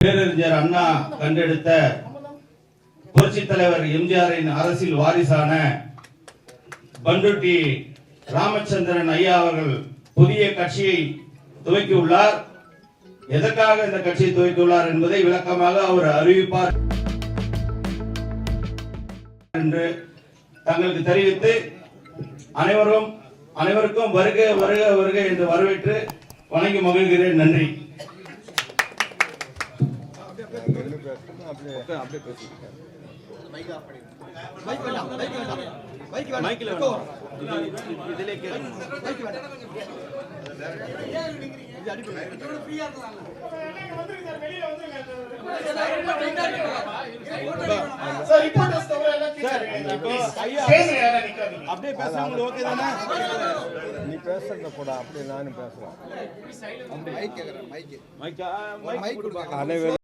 பேரறிஞர் அண்ணா கண்டெடுத்த புரட்சி தலைவர் எம்ஜிஆரின் அரசியல் வாரிசான பண்ருட்டி ராமச்சந்திரன் ஐயா அவர்கள் புதிய கட்சியை துவக்கியுள்ளார். எதற்காக இந்த கட்சியை துவக்கியுள்ளார் என்பதை விளக்கமாக அவர் அறிவிப்பார் என்று தங்களுக்கு தெரிவித்து அனைவருக்கும் வருக வருக வருக என்று வரவேற்று வணங்கி மகிழ்கிறேன். நன்றி. அப்படியே பேசுறவங்க ஓகே தானே? நீ பேசுறத கூட அப்படியே நானும் பேசுறேன். மைக்